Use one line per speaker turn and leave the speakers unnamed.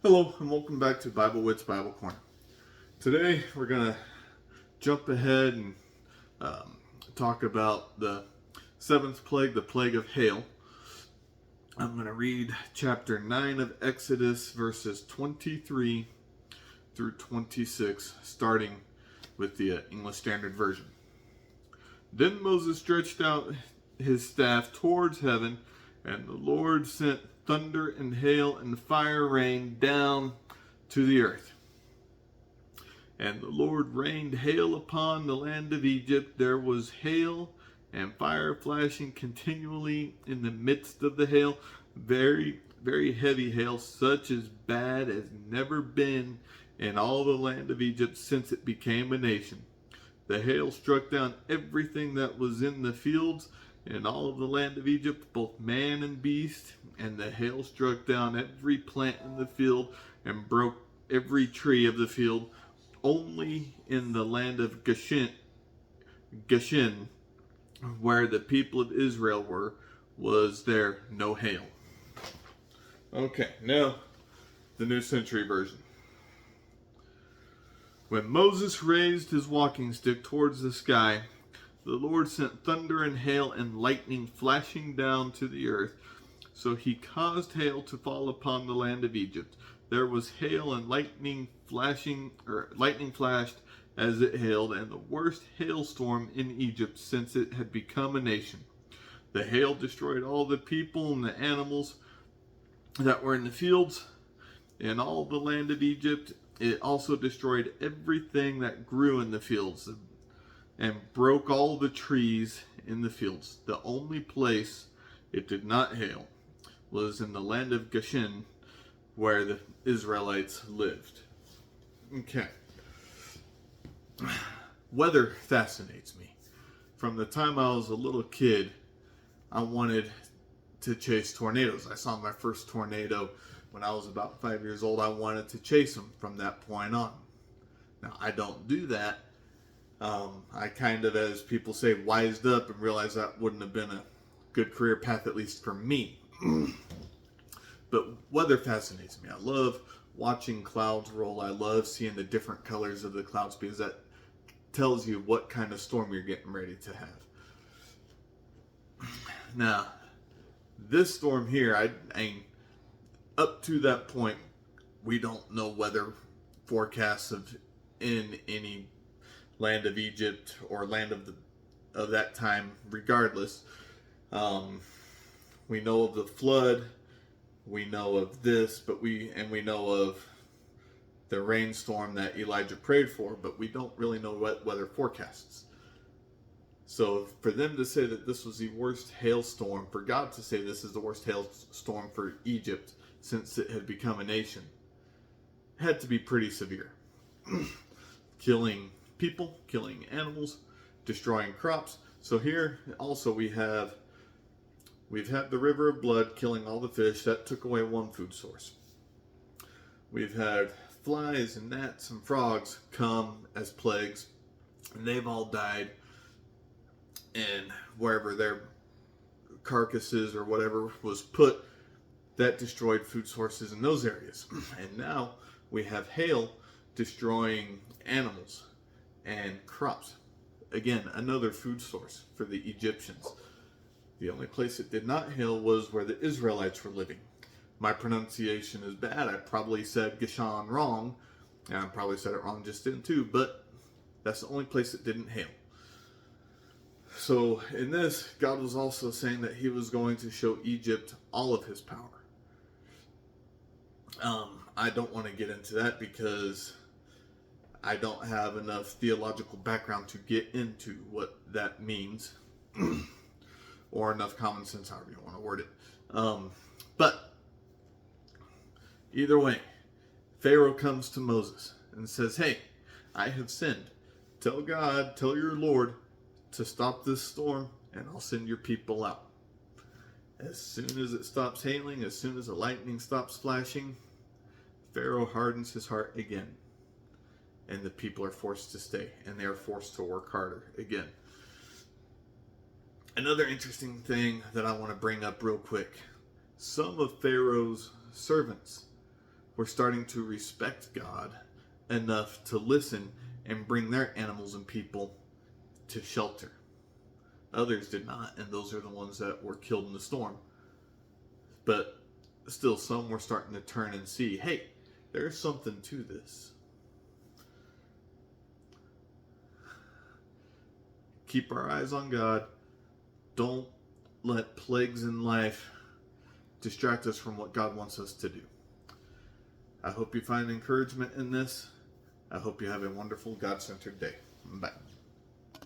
Hello and welcome back to Bible Wits Bible Corner. Today we're going to jump ahead and talk about the seventh plague, the plague of hail. I'm going to read chapter 9 of Exodus, verses 23 through 26, starting with the English Standard Version. Then Moses stretched out his staff towards heaven, and the Lord sent thunder and hail and fire rain down to the earth. And the Lord rained hail upon the land of Egypt. There was hail and fire flashing continually in the midst of the hail, very, very heavy hail, such as bad as never been in all the land of Egypt since it became a nation. The hail struck down everything that was in the fields in all of the land of Egypt, both man and beast, and the hail struck down every plant in the field and broke every tree of the field. Only in the land of Goshen, where the people of Israel were, was there no hail. Okay, now the New Century Version. When Moses raised his walking stick towards the sky, the Lord sent thunder and hail and lightning flashing down to the earth. So he caused hail to fall upon the land of Egypt. There was hail and lightning flashed as it hailed, and the worst hailstorm in Egypt since it had become a nation. The hail destroyed all the people and the animals that were in the fields in all the land of Egypt. It also destroyed everything that grew in the fields and broke all the trees in the fields. The only place it did not hail was in the land of Goshen, where the Israelites lived. Okay. Weather fascinates me. From the time I was a little kid, I wanted to chase tornadoes. I saw my first tornado when I was about 5 years old. I wanted to chase them from that point on. Now, I don't do that. I kind of, as people say, wised up and realized that wouldn't have been a good career path, at least for me. But weather fascinates me. I love watching clouds roll. I love seeing the different colors of the clouds because that tells you what kind of storm you're getting ready to have. Now, this storm here, I up to that point, we don't know weather forecasts in any land of Egypt or land of that time. Regardless, we know of the flood, we know of this, but we know of the rainstorm that Elijah prayed for, but we don't really know what weather forecasts. So for them to say that this was the worst hailstorm, for God to say this is the worst hailstorm for Egypt since it had become a nation, had to be pretty severe. Killing people, killing animals, destroying crops. So here also we've had the river of blood killing all the fish. That took away one food source. We've had flies and gnats and frogs come as plagues, and they've all died. And wherever their carcasses or whatever was put, that destroyed food sources in those areas. And now we have hail destroying animals and crops. Again, another food source for the Egyptians. The only place it did not hail was where the Israelites were living. My pronunciation is bad. I probably said Goshen wrong, and I probably said it wrong just then too, but that's the only place it didn't hail. So in this, God was also saying that he was going to show Egypt all of his power. I don't want to get into that because I don't have enough theological background to get into what that means, or enough common sense, however you want to word it. But either way, Pharaoh comes to Moses and says, "Hey, I have sinned. Tell God, tell your Lord to stop this storm, and I'll send your people out." As soon as it stops hailing, as soon as the lightning stops flashing, Pharaoh hardens his heart again, and the people are forced to stay, and they are forced to work harder again. Another interesting thing that I want to bring up real quick. Some of Pharaoh's servants were starting to respect God enough to listen and bring their animals and people to shelter. Others did not, and those are the ones that were killed in the storm. But still, some were starting to turn and see, hey, there's something to this. Keep our eyes on God. Don't let plagues in life distract us from what God wants us to do. I hope you find encouragement in this. I hope you have a wonderful God-centered day. Bye.